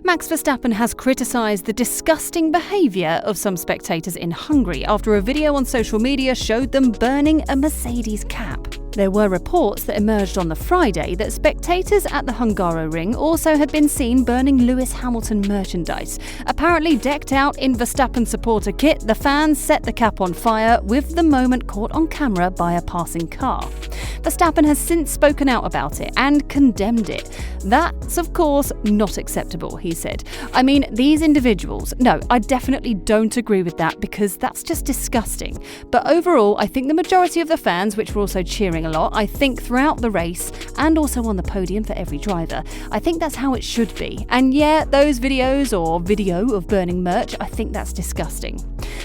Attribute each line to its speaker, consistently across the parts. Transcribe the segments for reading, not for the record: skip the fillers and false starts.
Speaker 1: Max Verstappen has criticised the disgusting behaviour of some spectators in Hungary after a video on social media showed them burning a Mercedes cap. There were reports that emerged on the Friday that spectators at the Hungaroring also had been seen burning Lewis Hamilton merchandise. Apparently decked out in Verstappen supporter kit, the fans set the cap on fire, with the moment caught on camera by a passing car. Verstappen has since spoken out about it and condemned it. That's, of course, not acceptable, he said. I mean, these individuals, no, I definitely don't agree with that because that's just disgusting. But overall, I think the majority of the fans, which were also cheering a lot, I think throughout the race and also on the podium for every driver, I think that's how it should be. And yeah, those videos or video of burning merch, I think that's disgusting.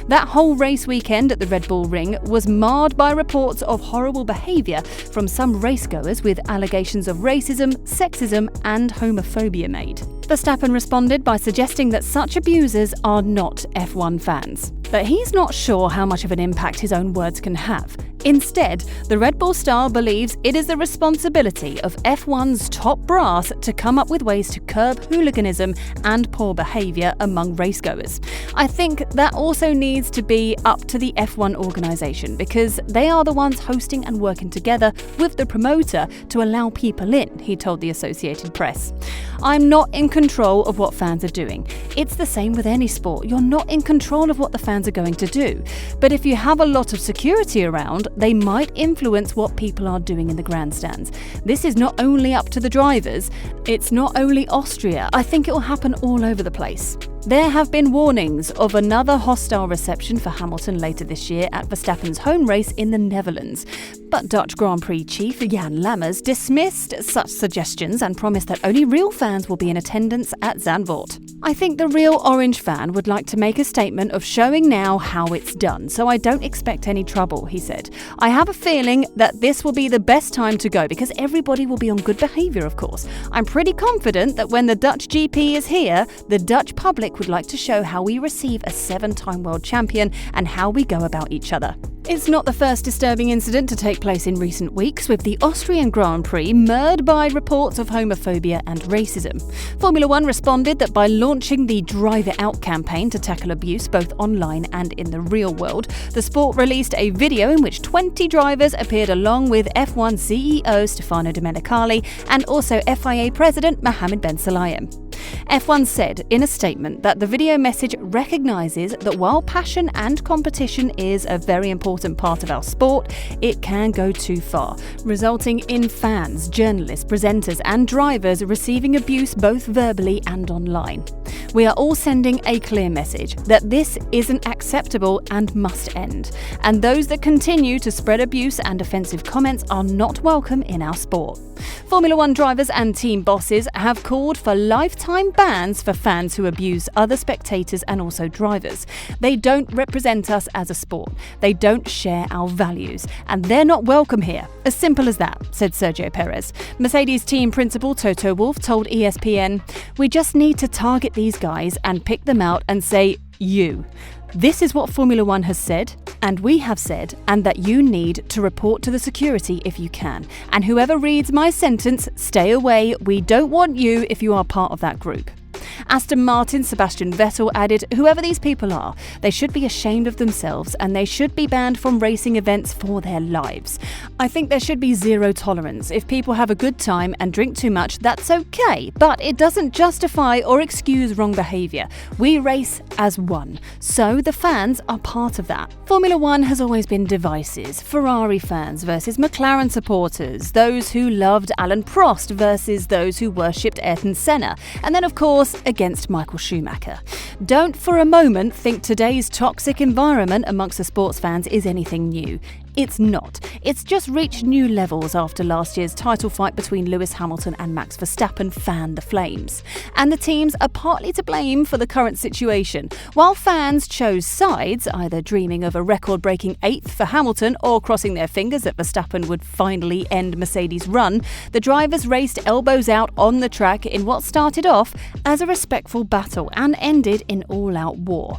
Speaker 1: That whole race weekend at the Red Bull Ring was marred by reports of horrible behaviour from some racegoers with allegations of racism, sexism and homophobia made. Verstappen responded by suggesting that such abusers are not F1 fans. But he's not sure how much of an impact his own words can have. Instead, the Red Bull star believes it is the responsibility of F1's top brass to come up with ways to curb hooliganism and poor behaviour among racegoers. I think that also needs to be up to the F1 organisation because they are the ones hosting and working together with the promoter to allow people in, he told the Associated Press. I'm not in control of what fans are doing. It's the same with any sport. You're not in control of what the fans are going to do. But if you have a lot of security around, they might influence what people are doing in the grandstands. This is not only up to the drivers, it's not only Austria. I think it will happen all over the place. There have been warnings of another hostile reception for Hamilton later this year at Verstappen's home race in the Netherlands. But Dutch Grand Prix chief Jan Lammers dismissed such suggestions and promised that only real fans will be in attendance at Zandvoort. I think the real Orange fan would like to make a statement of showing now how it's done, so I don't expect any trouble, he said. I have a feeling that this will be the best time to go because everybody will be on good behaviour, of course. I'm pretty confident that when the Dutch GP is here, the Dutch public would like to show how we receive a 7-time world champion and how we go about each other. It's not the first disturbing incident to take place in recent weeks, with the Austrian Grand Prix marred by reports of homophobia and racism. Formula One responded that by launching the Drive It Out campaign to tackle abuse both online and in the real world, the sport released a video in which 20 drivers appeared along with F1 CEO Stefano Domenicali and also FIA President Mohammed Ben Sulayem. F1 said in a statement that the video message recognises that while passion and competition is a very important part of our sport, it can go too far, resulting in fans, journalists, presenters and drivers receiving abuse both verbally and online. We are all sending a clear message that this isn't acceptable and must end, and those that continue to spread abuse and offensive comments are not welcome in our sport. Formula One drivers and team bosses have called for lifetime bans for fans who abuse other spectators and also drivers. They don't represent us as a sport. They don't share our values, and they're not welcome here. As simple as that, said Sergio Perez. Mercedes team principal Toto Wolff told ESPN, "We just need to target these guys and pick them out and say, you. This is what Formula One has said, and we have said, and that you need to report to the security if you can. And whoever reads my sentence, stay away. We don't want you if you are part of that group." Aston Martin's Sebastian Vettel added, "Whoever these people are, they should be ashamed of themselves and they should be banned from racing events for their lives. I think there should be zero tolerance. If people have a good time and drink too much, that's okay, but it doesn't justify or excuse wrong behaviour. We race as one, so the fans are part of that." Formula One has always been devices. Ferrari fans versus McLaren supporters, those who loved Alain Prost versus those who worshipped Ayrton Senna, and then of course against Michael Schumacher. Don't for a moment think today's toxic environment amongst the sports fans is anything new. It's not. It's just reached new levels after last year's title fight between Lewis Hamilton and Max Verstappen fanned the flames. And the teams are partly to blame for the current situation. While fans chose sides, either dreaming of a record-breaking 8th for Hamilton or crossing their fingers that Verstappen would finally end Mercedes' run, the drivers raced elbows out on the track in what started off as a respectful battle and ended in all-out war.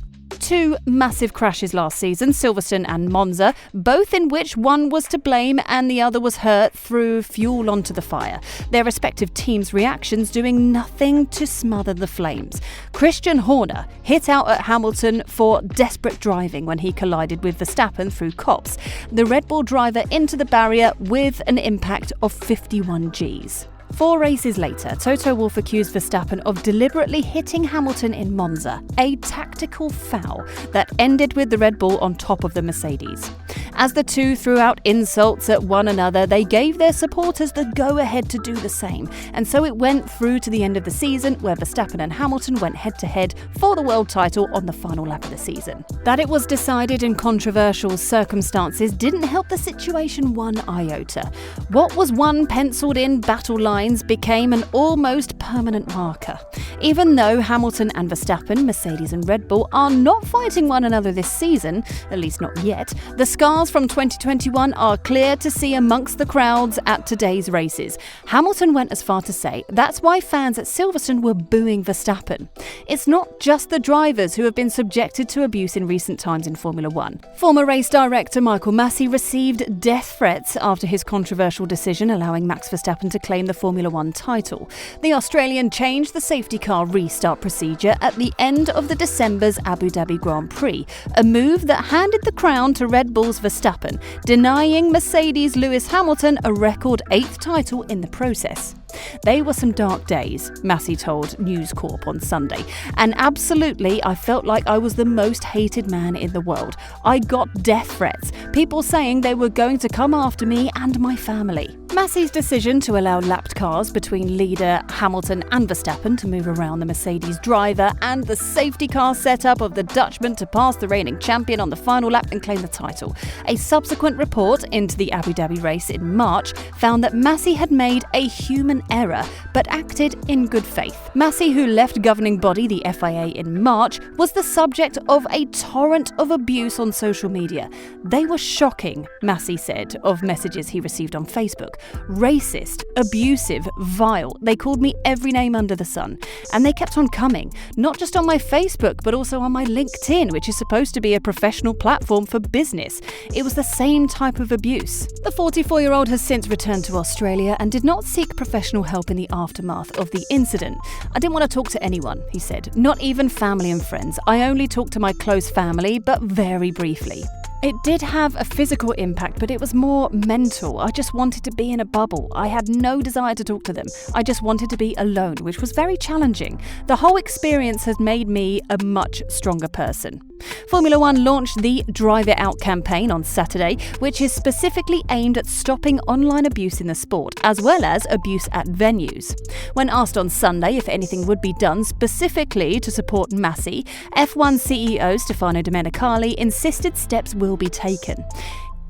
Speaker 1: two massive crashes last season, Silverstone and Monza, both in which one was to blame and the other was hurt through fuel onto the fire. Their respective teams' reactions doing nothing to smother the flames. Christian Horner hit out at Hamilton for desperate driving when he collided with Verstappen through cops. The Red Bull driver into the barrier with an impact of 51 Gs. 4 races later, Toto Wolff accused Verstappen of deliberately hitting Hamilton in Monza, a tactical foul that ended with the Red Bull on top of the Mercedes. As the two threw out insults at one another, they gave their supporters the go-ahead to do the same, and so it went through to the end of the season, where Verstappen and Hamilton went head-to-head for the world title on the final lap of the season. That it was decided in controversial circumstances didn't help the situation one iota. What was one penciled-in battle line became an almost permanent marker. Even though Hamilton and Verstappen, Mercedes and Red Bull are not fighting one another this season, at least not yet, the scars from 2021 are clear to see amongst the crowds at today's races. Hamilton went as far to say that's why fans at Silverstone were booing Verstappen. It's not just the drivers who have been subjected to abuse in recent times in Formula One. Former race director Michael Masi received death threats after his controversial decision allowing Max Verstappen to claim the Formula One title. The Australian changed the safety car restart procedure at the end of the December's Abu Dhabi Grand Prix, a move that handed the crown to Red Bull's Verstappen, denying Mercedes' Lewis Hamilton a record 8th title in the process. They were some dark days, Masi told News Corp on Sunday, and absolutely I felt like I was the most hated man in the world. I got death threats, people saying they were going to come after me and my family. Masi's decision to allow lapped cars between leader Hamilton and Verstappen to move around the Mercedes driver and the safety car setup of the Dutchman to pass the reigning champion on the final lap and claim the title. A subsequent report into the Abu Dhabi race in March found that Masi had made a human error but acted in good faith. Masi, who left governing body the FIA in March, was the subject of a torrent of abuse on social media. They were shocking, Masi said of messages he received on Facebook. Racist, abusive, vile. They called me every name under the sun. And they kept on coming, not just on my Facebook, but also on my LinkedIn, which is supposed to be a professional platform for business. It was the same type of abuse. The 44-year-old has since returned to Australia and did not seek professional help in the aftermath of the incident. I didn't want to talk to anyone, he said, not even family and friends. I only talked to my close family, but very briefly. It did have a physical impact, but it was more mental. I just wanted to be in a bubble. I had no desire to talk to them. I just wanted to be alone, which was very challenging. The whole experience has made me a much stronger person. Formula One launched the Drive It Out campaign on Saturday, which is specifically aimed at stopping online abuse in the sport, as well as abuse at venues. When asked on Sunday if anything would be done specifically to support Masi, F1 CEO Stefano Domenicali insisted steps will be taken.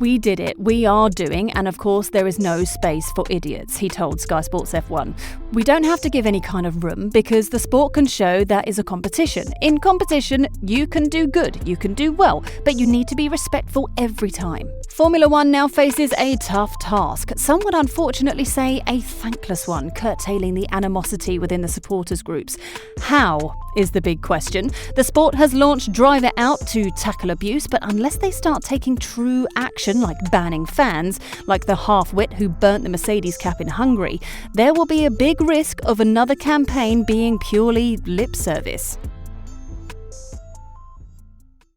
Speaker 1: We did it, we are doing, and of course there is no space for idiots, he told Sky Sports F1. We don't have to give any kind of room because the sport can show that is a competition. In competition, you can do good, you can do well, but you need to be respectful every time. Formula One now faces a tough task. Some would unfortunately say a thankless one, curtailing the animosity within the supporters groups. How is the big question. The sport has launched Drive It Out to tackle abuse, but unless they start taking true action, like banning fans, like the half-wit who burnt the Mercedes cap in Hungary, there will be a big risk of another campaign being purely lip service.